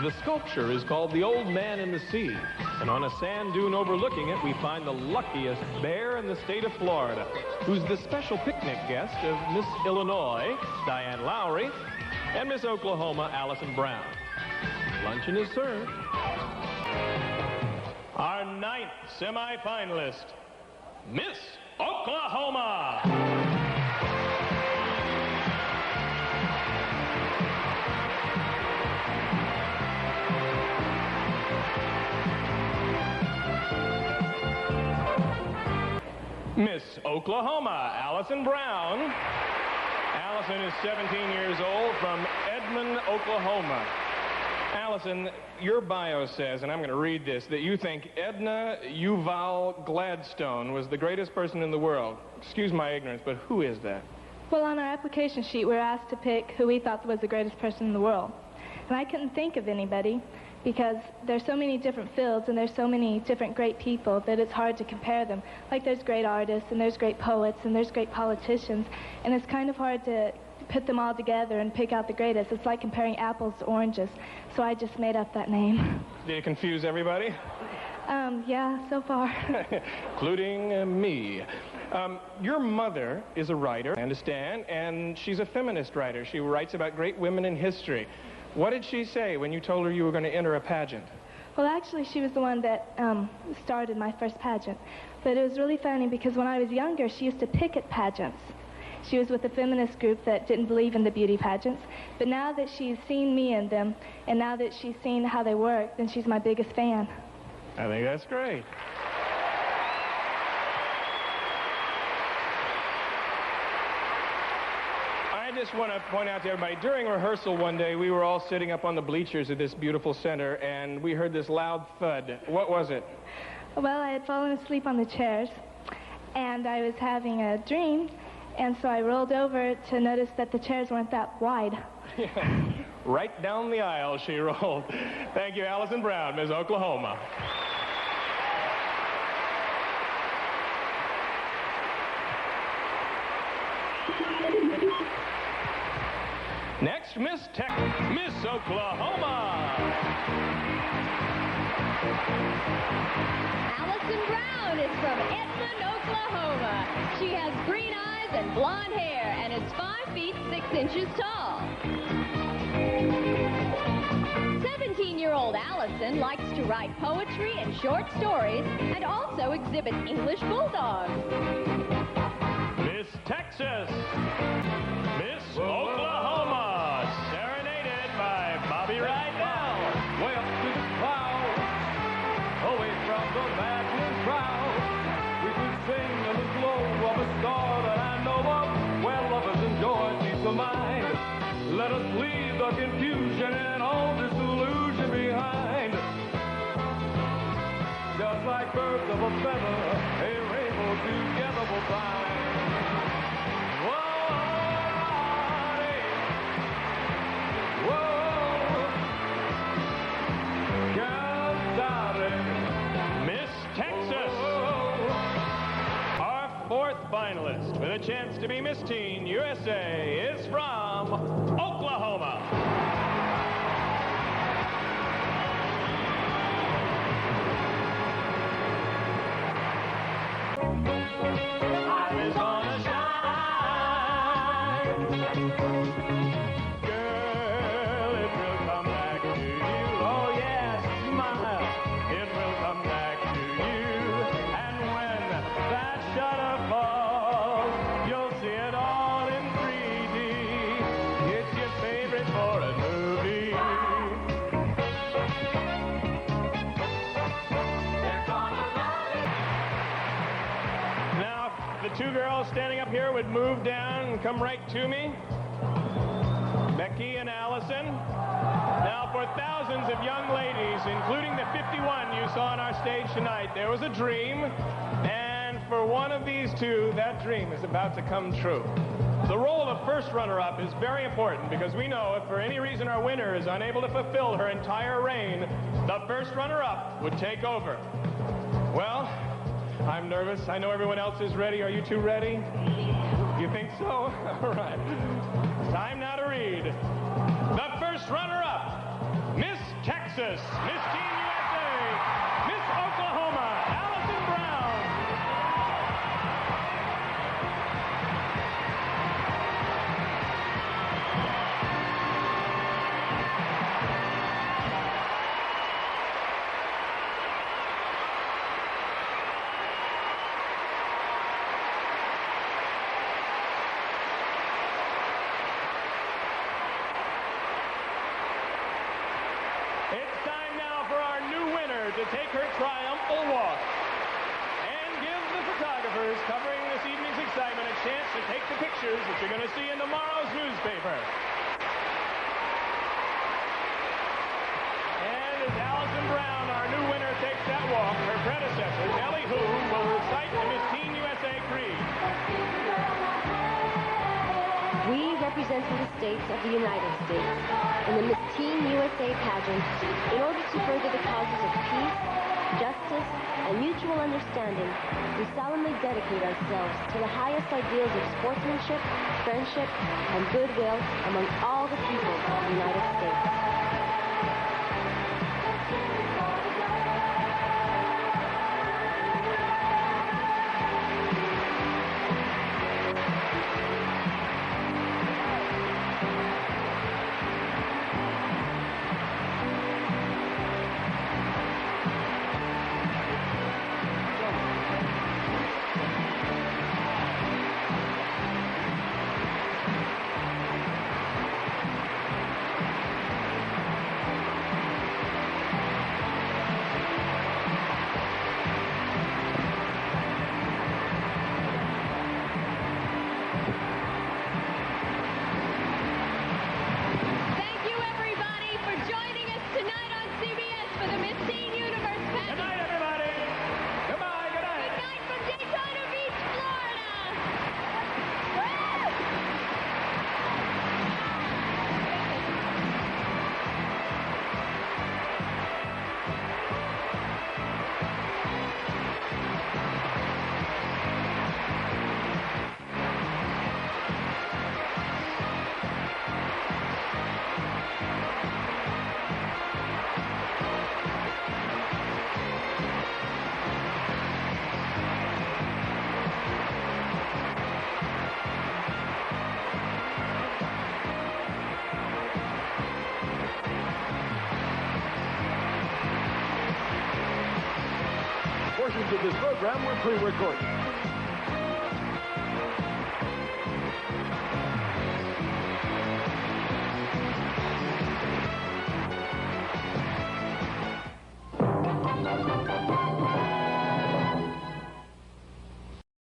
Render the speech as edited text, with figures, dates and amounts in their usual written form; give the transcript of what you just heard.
The sculpture is called The Old Man in the Sea, and on a sand dune overlooking it, we find the luckiest bear in the state of Florida, who's the special picnic guest of Miss Illinois, Diane Lowry, and Miss Oklahoma, Allison Brown. Luncheon is served. Our 9th semi-finalist, Miss Oklahoma. Miss Oklahoma, Allison Brown. Allison is 17 years old from Edmond, Oklahoma. Allison, your bio says, and I'm going to read this, that you think Edna Yuval Gladstone was the greatest person in the world. Excuse my ignorance, but who is that? Well, on our application sheet, we were asked to pick who we thought was the greatest person in the world. And I couldn't think of anybody because there's so many different fields and there's so many different great people that it's hard to compare them. Like there's great artists and there's great poets and there's great politicians, and it's kind of hard to put them all together and pick out the greatest. It's like comparing apples to oranges. So I just made up that name. Did it confuse everybody? Yeah, so far. Including me. Your mother is a writer, I understand, and she's a feminist writer. She writes about great women in history. What did she say when you told her you were going to enter a pageant? Well, actually, she was the one that started my first pageant. But it was really funny because when I was younger, she used to picket pageants. She was with a feminist group that didn't believe in the beauty pageants. But now that she's seen me in them, and now that she's seen how they work, then she's my biggest fan. I think that's great. I just want to point out to everybody, during rehearsal one day, we were all sitting up on the bleachers at this beautiful center, and we heard this loud thud. What was it? Well, I had fallen asleep on the chairs, and I was having a dream, and so I rolled over to notice that the chairs weren't that wide. Yeah. Right down the aisle she rolled. Thank you, Allison Brown, Ms. Oklahoma. Next, Miss Oklahoma. Allison Brown is from Edmond, Oklahoma. She has green eyes and blonde hair and is 5 feet 6 inches tall. 17-year-old Allison likes to write poetry and short stories and also exhibits English bulldogs. Miss Texas, Miss Oklahoma, serenaded by Bobby Rydell. Way up to the clouds, away from the maddening crowd. We could sing in the glow of a star that I know of, where lovers enjoy peace of mind. Let us leave the confusion and all disillusion behind. Just like birds of a feather, a rainbow together will find. Miss Texas, our 4th finalist with a chance to be Miss Teen USA is from Oklahoma. I was gonna shine. Girl, it will come back to you. Oh, yes, smile. It will come back to you. And when that shutter falls, you'll see it all in 3D. It's your favorite for a movie. Now, the 2 girls standing up here would move down and come right to me. Becky and Allison. Now, for thousands of young ladies, including the 51 you saw on our stage tonight, there was a dream, and for one of these 2, that dream is about to come true. The role of first runner-up is very important because we know if for any reason our winner is unable to fulfill her entire reign, the first runner-up would take over. Well, I'm nervous. I know everyone else is ready. Are you 2 ready? You think so? All right. Time now to read. The first runner-up, Miss Kansas, Miss Teen USA, Miss Oklahoma, Allison Brown. It's time now for our new winner to take her triumphal walk and give the photographers covering this evening's excitement a chance to take the pictures that you're going to see in tomorrow's newspaper. And as Allison Brown, our new winner, takes that walk, her predecessor, Nellie Hu, will recite the Miss Teen USA Creed. We represent the states of the United States in the Miss Teen USA pageant in order to further the causes of peace, justice, and mutual understanding. We solemnly dedicate ourselves to the highest ideals of sportsmanship, friendship, and goodwill among all the people of the United States. Portions of this program were pre-recorded.